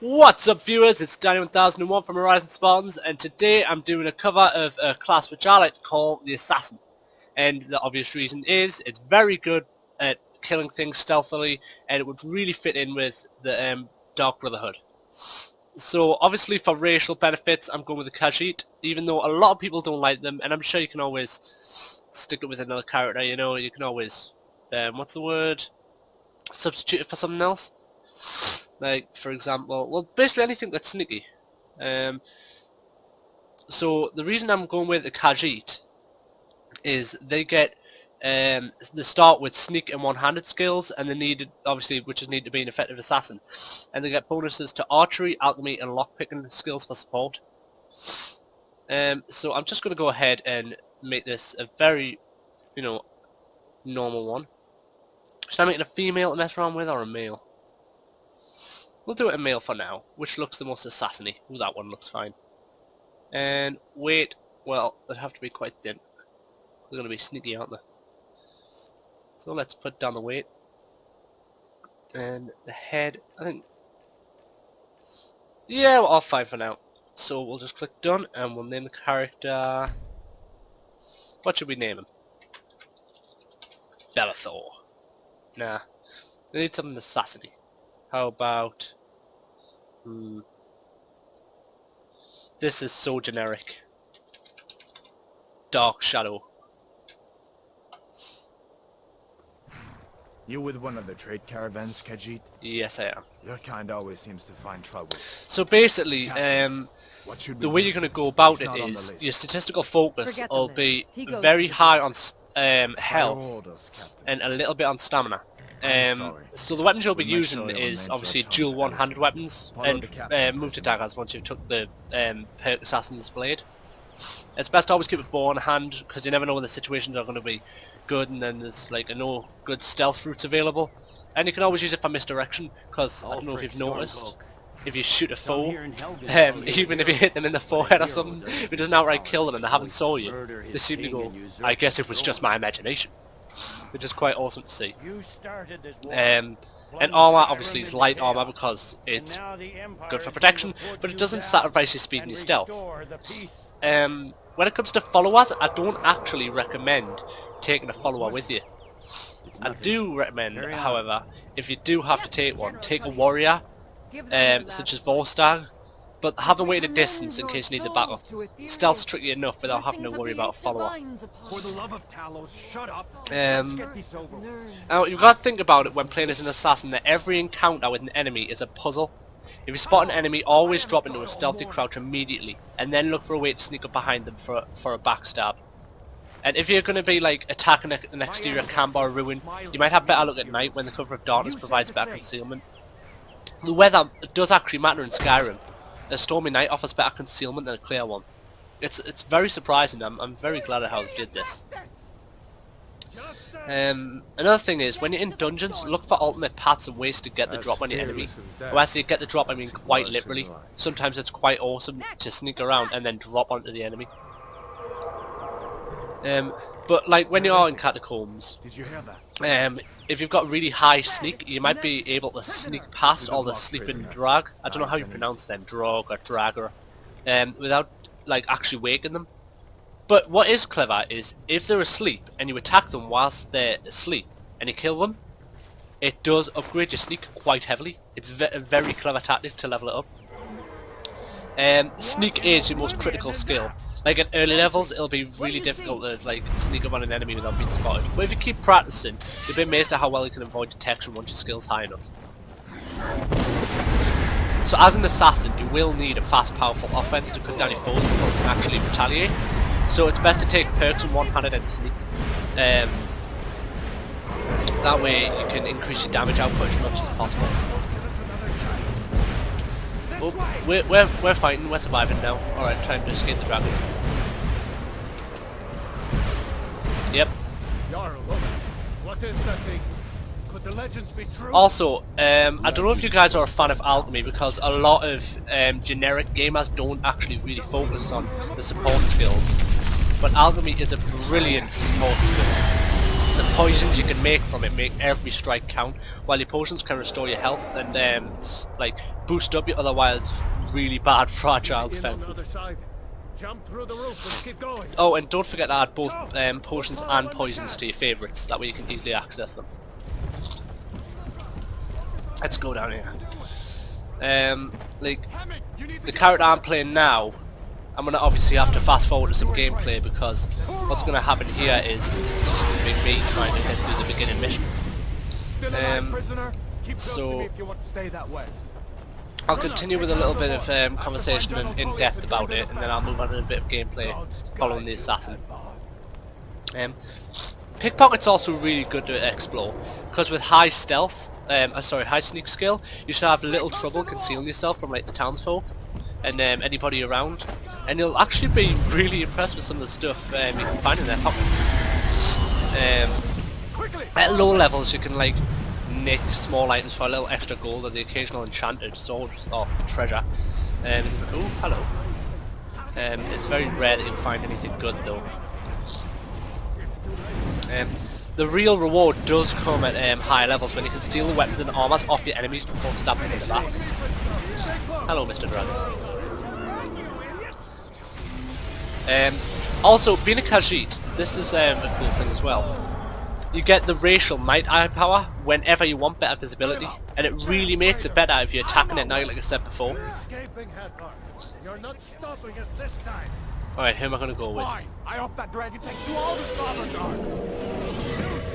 What's up viewers, it's Danny1001 from Horizon Spartans, and today I'm doing a cover of a class which I like to call the Assassin. And the obvious reason is, it's very good at killing things stealthily, and it would really fit in with the Dark Brotherhood. So obviously for racial benefits I'm going with the Khajiit, even though a lot of people don't like them, and I'm sure you can always stick it with another character, you know, you can always, what's the word, substitute it for something else. Like, for example, well, basically anything that's sneaky. So the reason I'm going with the Khajiit is they get they start with sneak and one-handed skills, and they need, obviously, which is needed to be an effective assassin, and they get bonuses to archery, alchemy, and lockpicking skills for support. So I'm just going to go ahead and make this a very, normal one. Should I make it a female to mess around with, or a male? We'll do it a male for now, which looks the most assassiny. Ooh, that one looks fine. And weight, well, they'd have to be quite thin. They're going to be sneaky, aren't they? So let's put down the weight. And the head, I think... yeah, we're all fine for now. So we'll just click done, and we'll name the character... what should we name him? Bellathor. Nah. We need something assassiny. How about... this is so generic. Dark Shadow. You with one of the trade caravans, Khajiit? Yes, I am. Your kind always seems to find trouble. So basically, the way you're going to go about it is your statistical focus will be very high on health and a little bit on stamina. So the weapons you'll be using is obviously dual one-handed weapons and move to daggers once you've took the perk Assassin's Blade. It's best to always keep a bow on hand, because you never know when the situations are going to be good and then there's like no good stealth routes available. And you can always use it for misdirection, because I don't know if you've noticed, if you shoot a foe, even if you hit them in the forehead or something, if it doesn't outright kill them and they haven't saw you, they seem to go, I guess it was just my imagination. Which is quite awesome to see. And armor obviously is light armor because it's good for protection, but it doesn't sacrifice your speed and your stealth. When it comes to followers, I don't actually recommend taking a follower with you. I do recommend, however, if you do have to take one, take a warrior, such as Vorstag, but have a way to distance in case you need the battle. Stealth's tricky enough without having to worry about a follower. Now you've got to think about it when playing as an assassin, that every encounter with an enemy is a puzzle. If you spot an enemy, always drop into a stealthy crouch immediately, and then look for a way to sneak up behind them for a backstab. And if you're going to be like attacking an exterior camp or a ruin, you might have better luck at night when the cover of darkness provides better concealment. The weather does actually matter in Skyrim. A stormy night offers better concealment than a clear one. It's very surprising. I'm very glad at how they did this. Another thing is, when you're in dungeons, look for alternate paths and ways to get the drop on your enemy. When I say get the drop, I mean quite literally. Sometimes it's quite awesome to sneak around and then drop onto the enemy. But like when you are in catacombs, if you've got really high sneak, you might be able to sneak past all the sleeping drag. I don't know how you pronounce them, drog or dragger, without like actually waking them. But what is clever is if they're asleep and you attack them whilst they're asleep and you kill them, it does upgrade your sneak quite heavily. It's a very clever tactic to level it up. Sneak is your most critical skill. Like at early levels, it'll be really difficult to like sneak up on an enemy without being spotted. But if you keep practicing, you'll be amazed at how well you can avoid detection once your skill's high enough. So as an assassin, you will need a fast, powerful offense to cut down your foes before you can actually retaliate. So it's best to take perks in one-handed and sneak. That way you can increase your damage output as much as possible. Oh, we're fighting, we're surviving now. Alright, time to escape the dragon. Yep. What is that thing? Could the legends be true? Also, I don't know if you guys are a fan of alchemy, because a lot of generic gamers don't actually really focus on the support skills. But alchemy is a brilliant support skill. the poisons you can make from it make every strike count, while your potions can restore your health and like boost up your otherwise really bad fragile defenses. Jump through the roof and keep going. Oh, and don't forget to add both potions and poisons to your favourites, that way you can easily access them. Let's go down here. Like, the character I'm playing now, I'm going to obviously have to fast forward to some gameplay, because what's going to happen here is it's just going to be me trying to get through the beginning mission. So I'll continue with a little bit of conversation and in depth about it, and then I'll move on to a bit of gameplay following the assassin. Pickpocket's also really good to explore, because with high stealth, high sneak skill, you should have little trouble concealing yourself from like the townsfolk and anybody around, and you'll actually be really impressed with some of the stuff you can find in their pockets. At low levels you can like nick small items for a little extra gold or the occasional enchanted sword or treasure. Oh, hello. It's very rare that you'll find anything good though. The real reward does come at higher levels, when you can steal the weapons and armors off your enemies before stabbing them in the back. Hello, Mr. Dragon. Also, being a Khajiit, this is a cool thing as well. You get the racial night eye power whenever you want better visibility, and it really makes it better if you're attacking at night, like I said before. You're not stopping us this time. Alright, who am I going to go with? Fine. I hope that dragon takes you all to Sovereign Guard.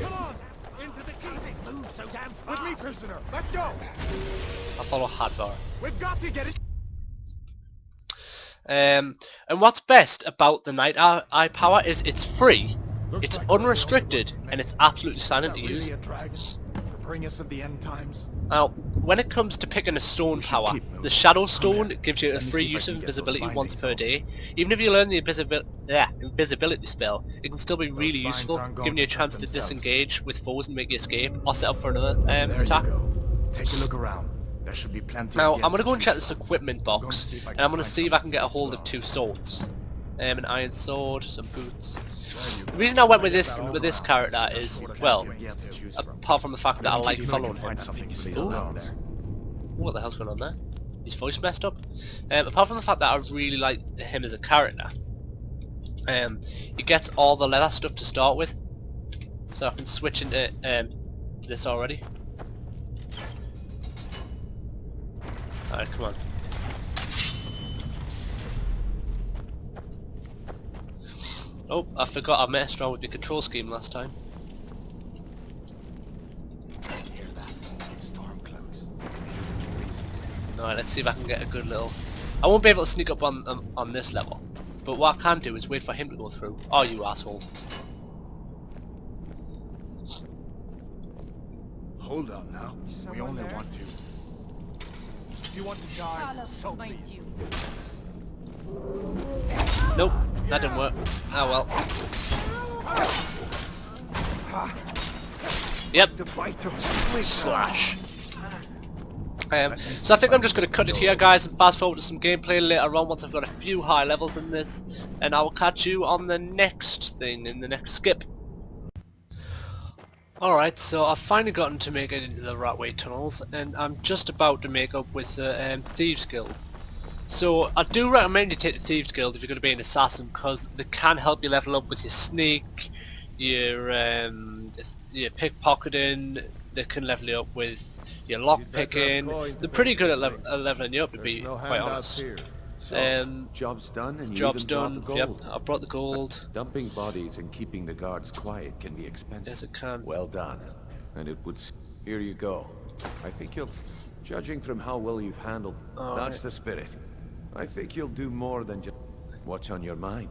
Come on! Into the casing! Move so damn fast! With me, prisoner. Let's go. I'll follow Hadvar. We've got to get it. And what's best about the night eye power is it's free, it's unrestricted, and it's absolutely silent to use. A dragon? Bring us of the end times. Now, when it comes to picking a stone power, the Shadow Stone gives you a free use of invisibility once per day. Even if you learn the invisibility spell, it can still be really useful, giving you a chance to disengage with foes and make you escape, or set up for another attack. Take a look around. There should be plenty. Now, I'm going to go and check this equipment box, and I'm going to see if I can get a hold of 2 swords. An iron sword, some boots. The reason I went with this character is, well, apart from the fact that I like following him. Ooh. What the hell's going on there? His voice messed up. Apart from the fact that I really like him as a character, he gets all the leather stuff to start with, so I can switch into this already. Alright, come on. Oh, I forgot I messed around with the control scheme last time. Alright, let's see if I can get a good little... I won't be able to sneak up on this level, but what I can do is wait for him to go through. Oh, you asshole. Hold on now. We only want to. If you want to die, so be it. Nope, that didn't work. Oh well. Yep. Slash. So I think I'm just going to cut it here, guys, and fast forward to some gameplay later on once I've got a few high levels in this, and I will catch you on the next thing, in the next skip. Alright, so I've finally gotten to make it into the Ratway tunnels, and I'm just about to make up with the Thieves Guild. So I do recommend you take the Thieves Guild if you're going to be an assassin, because they can help you level up with your sneak, your pickpocketing. They can level you up with your lockpicking. They're pretty good at leveling you up, to be quite honest. Job's done, and job's done. Yep, I brought the gold. Dumping bodies and keeping the guards quiet can be expensive. Yes, it can. Well done. And it would. Here you go. I think you'll, judging from how well you've handled, that's the spirit. I think you'll do more than just what's on your mind.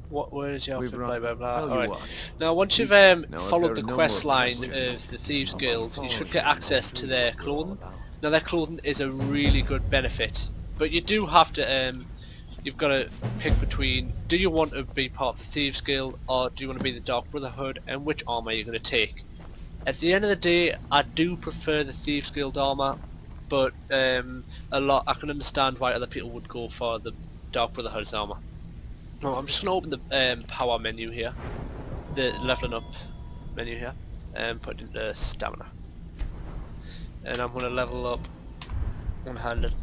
Where is your outfit? Blah blah blah. Alright. Now, once you've followed the quest line of the Thieves Guild, you should get access to their clothing. Now, their clothing is a really good benefit, but you do have to. You've got to pick between: do you want to be part of the Thieves Guild, or do you want to be the Dark Brotherhood, and which armor you're going to take? At the end of the day, I do prefer the Thieves Guild armor, but I can understand why other people would go for the Dark Brotherhood's armor. Oh, I'm just going to open the power menu here, the leveling up menu here and put it into stamina. And I'm going to level up one-handed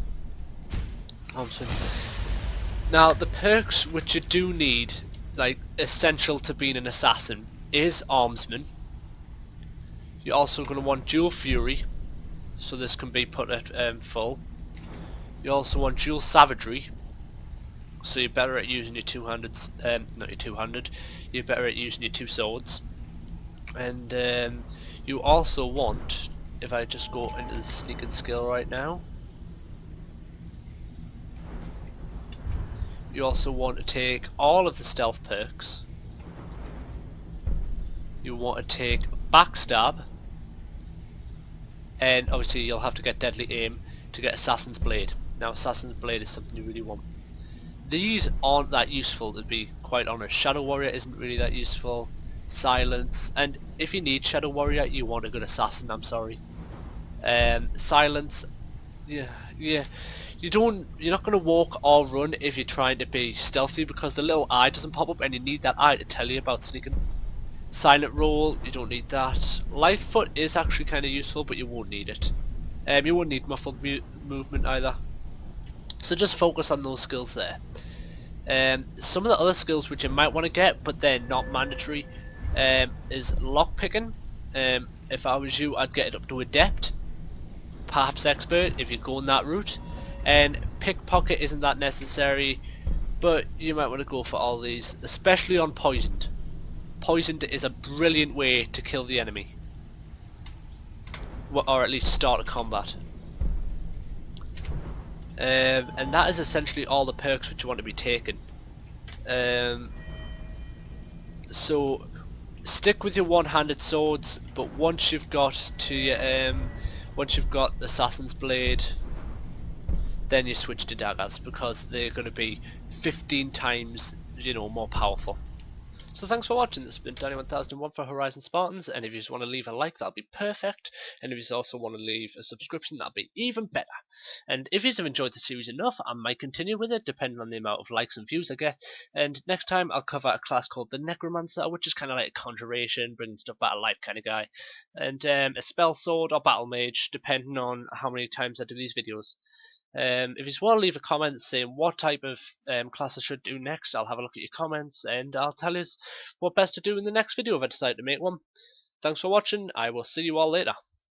armsman. Now the perks which you do need, like essential to being an assassin, is armsman. You're also going to want dual fury, so this can be put at full. You also want dual savagery, so you're better at using your two-handed, not your two-handed, you're better at using your two swords. And you also want, if I just go into the sneaking skill right now, you also want to take all of the stealth perks. You want to take backstab, and obviously you'll have to get deadly aim to get assassin's blade. Now assassin's blade is something you really want. These aren't that useful, to be quite honest. Shadow warrior isn't really that useful. Silence, and if you need shadow warrior you want a good assassin, I'm sorry. Silence, you're not going to walk or run if you're trying to be stealthy, because the little eye doesn't pop up and you need that eye to tell you about sneaking. Silent roll, you don't need that. Lightfoot is actually kind of useful, but you won't need it. You won't need muffled movement either. So just focus on those skills there. Some of the other skills which you might want to get, but they're not mandatory, is lockpicking. If I was you, I'd get it up to adept, perhaps expert if you're going that route. And pickpocket isn't that necessary, but you might want to go for all these, especially on poisoned. Poisoned is a brilliant way to kill the enemy, or at least start a combat. And that is essentially all the perks which you want to be taken. So stick with your one-handed swords, but once you've got to your once you've got Assassin's Blade, then you switch to daggers, because they're going to be 15 times, more powerful. So thanks for watching. This has been Danny1001 for Horizon Spartans, and if you just want to leave a like, that'll be perfect, and if you just also want to leave a subscription, that'll be even better. And if you have enjoyed the series enough, I might continue with it, depending on the amount of likes and views I get. And next time I'll cover a class called the Necromancer, which is kind of like a conjuration, bringing stuff back to life kind of guy, and a spell sword or battle mage, depending on how many times I do these videos. If you just want to leave a comment saying what type of class I should do next, I'll have a look at your comments and I'll tell you what best to do in the next video if I decide to make one. Thanks for watching, I will see you all later.